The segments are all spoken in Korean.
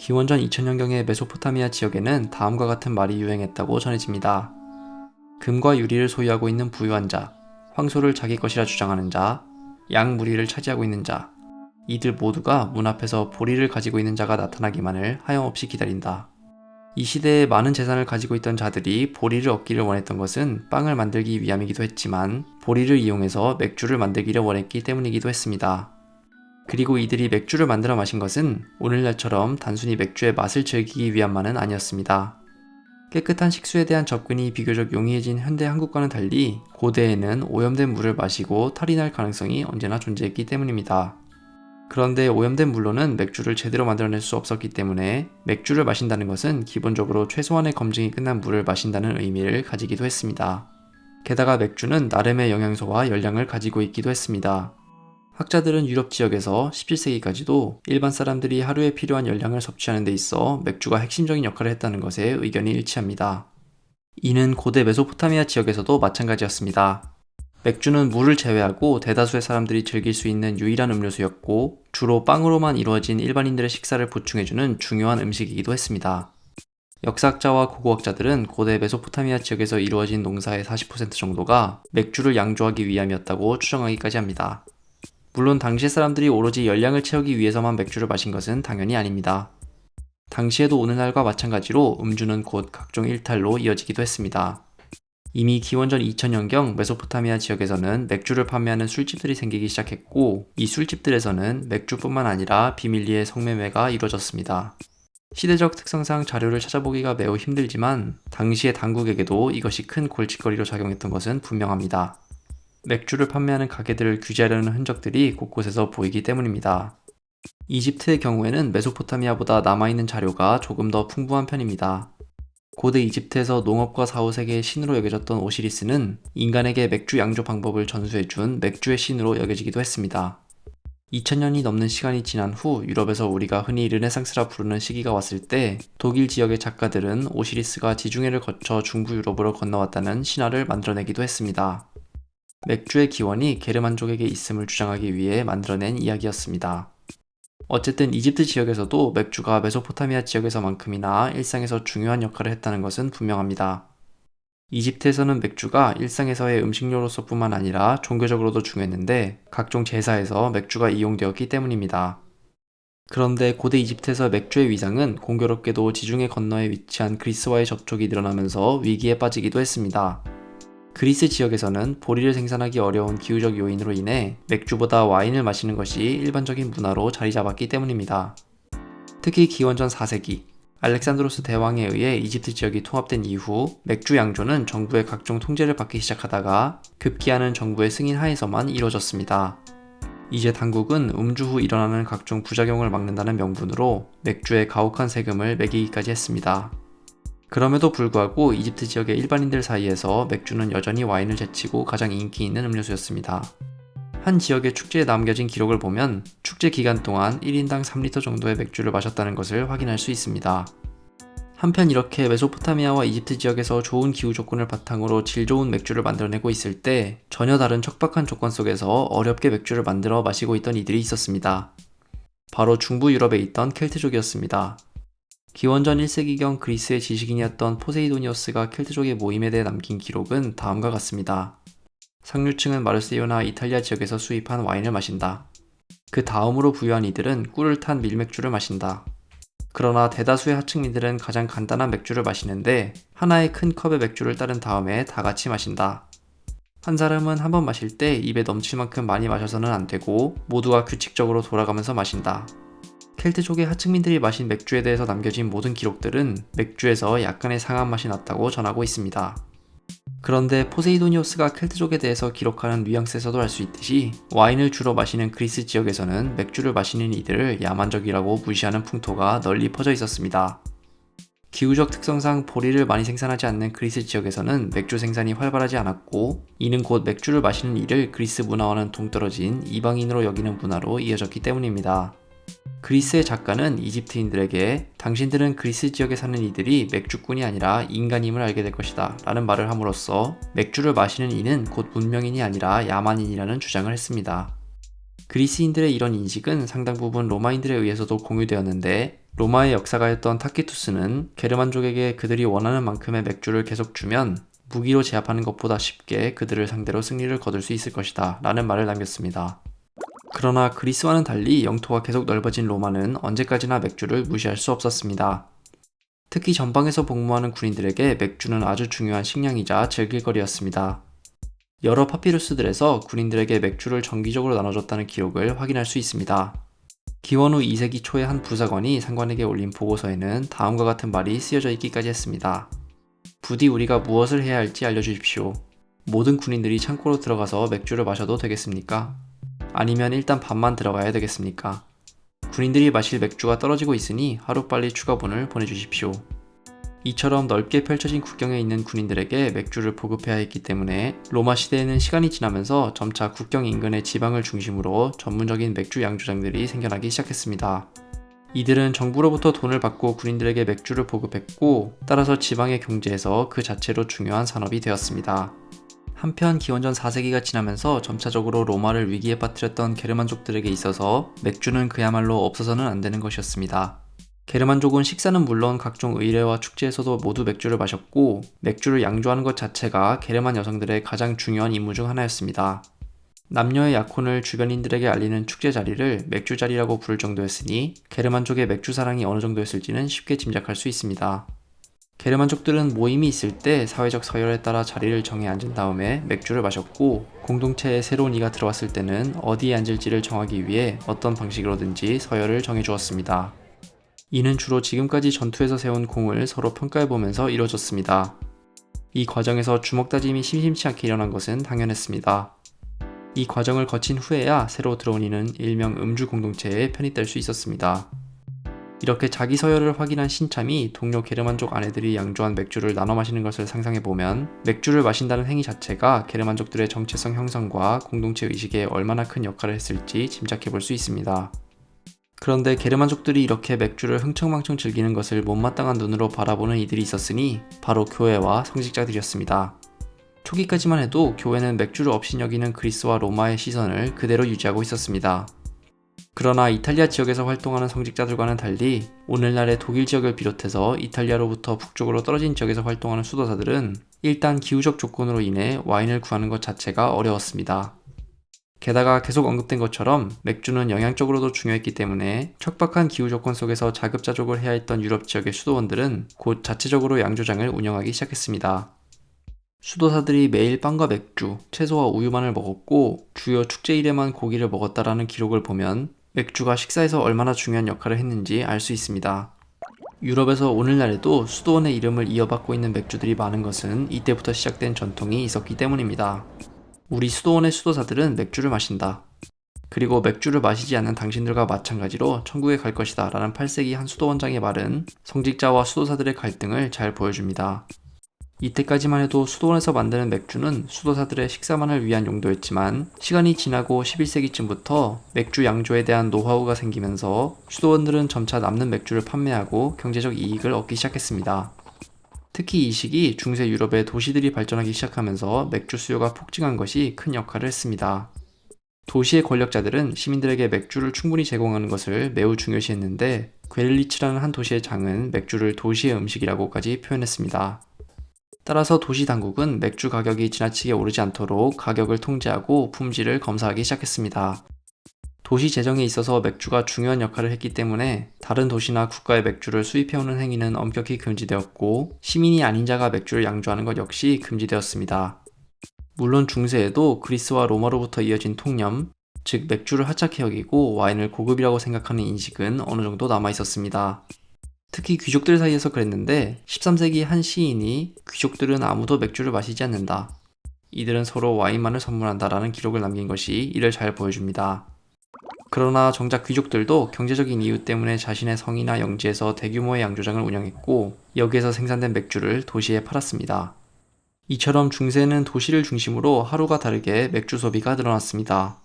기원전 2000년경의 메소포타미아 지역에는 다음과 같은 말이 유행했다고 전해집니다. 금과 유리를 소유하고 있는 부유한 자, 황소를 자기 것이라 주장하는 자, 양 무리를 차지하고 있는 자, 이들 모두가 문 앞에서 보리를 가지고 있는 자가 나타나기만을 하염없이 기다린다. 이 시대에 많은 재산을 가지고 있던 자들이 보리를 얻기를 원했던 것은 빵을 만들기 위함이기도 했지만 보리를 이용해서 맥주를 만들기를 원했기 때문이기도 했습니다. 그리고 이들이 맥주를 만들어 마신 것은 오늘날처럼 단순히 맥주의 맛을 즐기기 위함만은 아니었습니다. 깨끗한 식수에 대한 접근이 비교적 용이해진 현대 한국과는 달리 고대에는 오염된 물을 마시고 탈이 날 가능성이 언제나 존재했기 때문입니다. 그런데 오염된 물로는 맥주를 제대로 만들어낼 수 없었기 때문에 맥주를 마신다는 것은 기본적으로 최소한의 검증이 끝난 물을 마신다는 의미를 가지기도 했습니다. 게다가 맥주는 나름의 영양소와 열량을 가지고 있기도 했습니다. 학자들은 유럽 지역에서 17세기까지도 일반 사람들이 하루에 필요한 열량을 섭취하는 데 있어 맥주가 핵심적인 역할을 했다는 것에 의견이 일치합니다. 이는 고대 메소포타미아 지역에서도 마찬가지였습니다. 맥주는 물을 제외하고 대다수의 사람들이 즐길 수 있는 유일한 음료수였고 주로 빵으로만 이루어진 일반인들의 식사를 보충해주는 중요한 음식이기도 했습니다. 역사학자와 고고학자들은 고대 메소포타미아 지역에서 이루어진 농사의 40% 정도가 맥주를 양조하기 위함이었다고 추정하기까지 합니다. 물론 당시 사람들이 오로지 열량을 채우기 위해서만 맥주를 마신 것은 당연히 아닙니다. 당시에도 오늘날과 마찬가지로 음주는 곧 각종 일탈로 이어지기도 했습니다. 이미 기원전 2000년경 메소포타미아 지역에서는 맥주를 판매하는 술집들이 생기기 시작했고 이 술집들에서는 맥주뿐만 아니라 비밀리에 성매매가 이루어졌습니다. 시대적 특성상 자료를 찾아보기가 매우 힘들지만 당시의 당국에게도 이것이 큰 골칫거리로 작용했던 것은 분명합니다. 맥주를 판매하는 가게들을 규제하려는 흔적들이 곳곳에서 보이기 때문입니다. 이집트의 경우에는 메소포타미아보다 남아있는 자료가 조금 더 풍부한 편입니다. 고대 이집트에서 농업과 사후세계의 신으로 여겨졌던 오시리스는 인간에게 맥주 양조 방법을 전수해준 맥주의 신으로 여겨지기도 했습니다. 2000년이 넘는 시간이 지난 후 유럽에서 우리가 흔히 르네상스라 부르는 시기가 왔을 때 독일 지역의 작가들은 오시리스가 지중해를 거쳐 중부 유럽으로 건너왔다는 신화를 만들어내기도 했습니다. 맥주의 기원이 게르만족에게 있음을 주장하기 위해 만들어낸 이야기였습니다. 어쨌든 이집트 지역에서도 맥주가 메소포타미아 지역에서만큼이나 일상에서 중요한 역할을 했다는 것은 분명합니다. 이집트에서는 맥주가 일상에서의 음식료로서 뿐만 아니라 종교적으로도 중요했는데 각종 제사에서 맥주가 이용되었기 때문입니다. 그런데 고대 이집트에서 맥주의 위상은 공교롭게도 지중해 건너에 위치한 그리스와의 접촉이 늘어나면서 위기에 빠지기도 했습니다. 그리스 지역에서는 보리를 생산하기 어려운 기후적 요인으로 인해 맥주보다 와인을 마시는 것이 일반적인 문화로 자리 잡았기 때문입니다. 특히 기원전 4세기 알렉산드로스 대왕에 의해 이집트 지역이 통합된 이후 맥주 양조는 정부의 각종 통제를 받기 시작하다가 급기야는 정부의 승인 하에서만 이루어졌습니다. 이제 당국은 음주 후 일어나는 각종 부작용을 막는다는 명분으로 맥주에 가혹한 세금을 매기기까지 했습니다. 그럼에도 불구하고 이집트 지역의 일반인들 사이에서 맥주는 여전히 와인을 제치고 가장 인기 있는 음료수였습니다. 한 지역의 축제에 남겨진 기록을 보면 축제 기간 동안 1인당 3리터 정도의 맥주를 마셨다는 것을 확인할 수 있습니다. 한편 이렇게 메소포타미아와 이집트 지역에서 좋은 기후 조건을 바탕으로 질 좋은 맥주를 만들어내고 있을 때 전혀 다른 척박한 조건 속에서 어렵게 맥주를 만들어 마시고 있던 이들이 있었습니다. 바로 중부 유럽에 있던 켈트족이었습니다. 기원전 1세기경 그리스의 지식인이었던 포세이도니어스가 켈트족의 모임에 대해 남긴 기록은 다음과 같습니다. 상류층은 마르세유나 이탈리아 지역에서 수입한 와인을 마신다. 그 다음으로 부유한 이들은 꿀을 탄 밀맥주를 마신다. 그러나 대다수의 하층민들은 가장 간단한 맥주를 마시는데 하나의 큰 컵의 맥주를 따른 다음에 다 같이 마신다. 한 사람은 한 번 마실 때 입에 넘칠 만큼 많이 마셔서는 안 되고 모두가 규칙적으로 돌아가면서 마신다. 켈트족의 하층민들이 마신 맥주에 대해서 남겨진 모든 기록들은 맥주에서 약간의 상한 맛이 났다고 전하고 있습니다. 그런데 포세이도니오스가 켈트족에 대해서 기록하는 뉘앙스에서도 알 수 있듯이 와인을 주로 마시는 그리스 지역에서는 맥주를 마시는 이들을 야만적이라고 무시하는 풍토가 널리 퍼져 있었습니다. 기후적 특성상 보리를 많이 생산하지 않는 그리스 지역에서는 맥주 생산이 활발하지 않았고 이는 곧 맥주를 마시는 이를 그리스 문화와는 동떨어진 이방인으로 여기는 문화로 이어졌기 때문입니다. 그리스의 작가는 이집트인들에게 당신들은 그리스 지역에 사는 이들이 맥주꾼이 아니라 인간임을 알게 될 것이다 라는 말을 함으로써 맥주를 마시는 이는 곧 문명인이 아니라 야만인이라는 주장을 했습니다. 그리스인들의 이런 인식은 상당 부분 로마인들에 의해서도 공유되었는데 로마의 역사가였던 타키투스는 게르만족에게 그들이 원하는 만큼의 맥주를 계속 주면 무기로 제압하는 것보다 쉽게 그들을 상대로 승리를 거둘 수 있을 것이다 라는 말을 남겼습니다. 그러나 그리스와는 달리 영토가 계속 넓어진 로마는 언제까지나 맥주를 무시할 수 없었습니다. 특히 전방에서 복무하는 군인들에게 맥주는 아주 중요한 식량이자 즐길거리였습니다. 여러 파피루스들에서 군인들에게 맥주를 정기적으로 나눠줬다는 기록을 확인할 수 있습니다. 기원 후 2세기 초의 한 부사관이 상관에게 올린 보고서에는 다음과 같은 말이 쓰여져 있기까지 했습니다. 부디 우리가 무엇을 해야 할지 알려주십시오. 모든 군인들이 창고로 들어가서 맥주를 마셔도 되겠습니까? 아니면 일단 밥만 들어가야 되겠습니까? 군인들이 마실 맥주가 떨어지고 있으니 하루빨리 추가분을 보내주십시오. 이처럼 넓게 펼쳐진 국경에 있는 군인들에게 맥주를 보급해야 했기 때문에 로마 시대에는 시간이 지나면서 점차 국경 인근의 지방을 중심으로 전문적인 맥주 양조장들이 생겨나기 시작했습니다. 이들은 정부로부터 돈을 받고 군인들에게 맥주를 보급했고, 따라서 지방의 경제에서 그 자체로 중요한 산업이 되었습니다. 한편 기원전 4세기가 지나면서 점차적으로 로마를 위기에 빠뜨렸던 게르만족들에게 있어서 맥주는 그야말로 없어서는 안 되는 것이었습니다. 게르만족은 식사는 물론 각종 의례와 축제에서도 모두 맥주를 마셨고, 맥주를 양조하는 것 자체가 게르만 여성들의 가장 중요한 임무 중 하나였습니다. 남녀의 약혼을 주변인들에게 알리는 축제 자리를 맥주 자리라고 부를 정도였으니 게르만족의 맥주 사랑이 어느 정도였을지는 쉽게 짐작할 수 있습니다. 게르만족들은 모임이 있을 때 사회적 서열에 따라 자리를 정해 앉은 다음에 맥주를 마셨고, 공동체에 새로운 이가 들어왔을 때는 어디에 앉을지를 정하기 위해 어떤 방식으로든지 서열을 정해주었습니다. 이는 주로 지금까지 전투에서 세운 공을 서로 평가해보면서 이루어졌습니다. 이 과정에서 주먹다짐이 심심치 않게 일어난 것은 당연했습니다. 이 과정을 거친 후에야 새로 들어온 이는 일명 음주 공동체에 편입될 수 있었습니다. 이렇게 자기 서열을 확인한 신참이 동료 게르만족 아내들이 양조한 맥주를 나눠 마시는 것을 상상해보면 맥주를 마신다는 행위 자체가 게르만족들의 정체성 형성과 공동체 의식에 얼마나 큰 역할을 했을지 짐작해볼 수 있습니다. 그런데 게르만족들이 이렇게 맥주를 흥청망청 즐기는 것을 못마땅한 눈으로 바라보는 이들이 있었으니 바로 교회와 성직자들이었습니다. 초기까지만 해도 교회는 맥주를 업신여기는 그리스와 로마의 시선을 그대로 유지하고 있었습니다. 그러나 이탈리아 지역에서 활동하는 성직자들과는 달리 오늘날의 독일 지역을 비롯해서 이탈리아로부터 북쪽으로 떨어진 지역에서 활동하는 수도사들은 일단 기후적 조건으로 인해 와인을 구하는 것 자체가 어려웠습니다. 게다가 계속 언급된 것처럼 맥주는 영양적으로도 중요했기 때문에 척박한 기후 조건 속에서 자급자족을 해야 했던 유럽 지역의 수도원들은 곧 자체적으로 양조장을 운영하기 시작했습니다. 수도사들이 매일 빵과 맥주, 채소와 우유만을 먹었고 주요 축제일에만 고기를 먹었다라는 기록을 보면 맥주가 식사에서 얼마나 중요한 역할을 했는지 알 수 있습니다. 유럽에서 오늘날에도 수도원의 이름을 이어받고 있는 맥주들이 많은 것은 이때부터 시작된 전통이 있었기 때문입니다. 우리 수도원의 수도사들은 맥주를 마신다. 그리고 맥주를 마시지 않는 당신들과 마찬가지로 천국에 갈 것이다 라는 8세기 한 수도원장의 말은 성직자와 수도사들의 갈등을 잘 보여줍니다. 이때까지만 해도 수도원에서 만드는 맥주는 수도사들의 식사만을 위한 용도였지만 시간이 지나고 11세기쯤부터 맥주 양조에 대한 노하우가 생기면서 수도원들은 점차 남는 맥주를 판매하고 경제적 이익을 얻기 시작했습니다. 특히 이 시기 중세 유럽의 도시들이 발전하기 시작하면서 맥주 수요가 폭증한 것이 큰 역할을 했습니다. 도시의 권력자들은 시민들에게 맥주를 충분히 제공하는 것을 매우 중요시했는데 괴를리치라는 한 도시의 장은 맥주를 도시의 음식이라고까지 표현했습니다. 따라서 도시 당국은 맥주 가격이 지나치게 오르지 않도록 가격을 통제하고 품질을 검사하기 시작했습니다. 도시 재정에 있어서 맥주가 중요한 역할을 했기 때문에 다른 도시나 국가의 맥주를 수입해오는 행위는 엄격히 금지되었고 시민이 아닌 자가 맥주를 양조하는 것 역시 금지되었습니다. 물론 중세에도 그리스와 로마로부터 이어진 통념, 즉 맥주를 하찮게 여기고 와인을 고급이라고 생각하는 인식은 어느 정도 남아있었습니다. 특히 귀족들 사이에서 그랬는데 13세기 한 시인이 귀족들은 아무도 맥주를 마시지 않는다. 이들은 서로 와인만을 선물한다라는 기록을 남긴 것이 이를 잘 보여줍니다. 그러나 정작 귀족들도 경제적인 이유 때문에 자신의 성이나 영지에서 대규모의 양조장을 운영했고 여기에서 생산된 맥주를 도시에 팔았습니다. 이처럼 중세는 도시를 중심으로 하루가 다르게 맥주 소비가 늘어났습니다.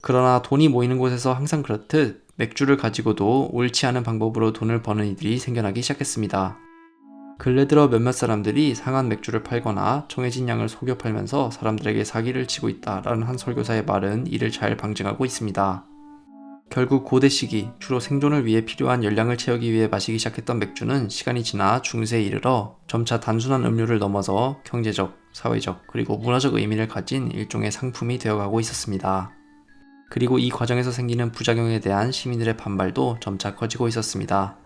그러나 돈이 모이는 곳에서 항상 그렇듯 맥주를 가지고도 옳지 않은 방법으로 돈을 버는 이들이 생겨나기 시작했습니다. 근래 들어 몇몇 사람들이 상한 맥주를 팔거나 정해진 양을 속여 팔면서 사람들에게 사기를 치고 있다라는 한 설교사의 말은 이를 잘 방증하고 있습니다. 결국 고대 시기 주로 생존을 위해 필요한 열량을 채우기 위해 마시기 시작했던 맥주는 시간이 지나 중세에 이르러 점차 단순한 음료를 넘어서 경제적, 사회적, 그리고 문화적 의미를 가진 일종의 상품이 되어가고 있었습니다. 그리고 이 과정에서 생기는 부작용에 대한 시민들의 반발도 점차 커지고 있었습니다.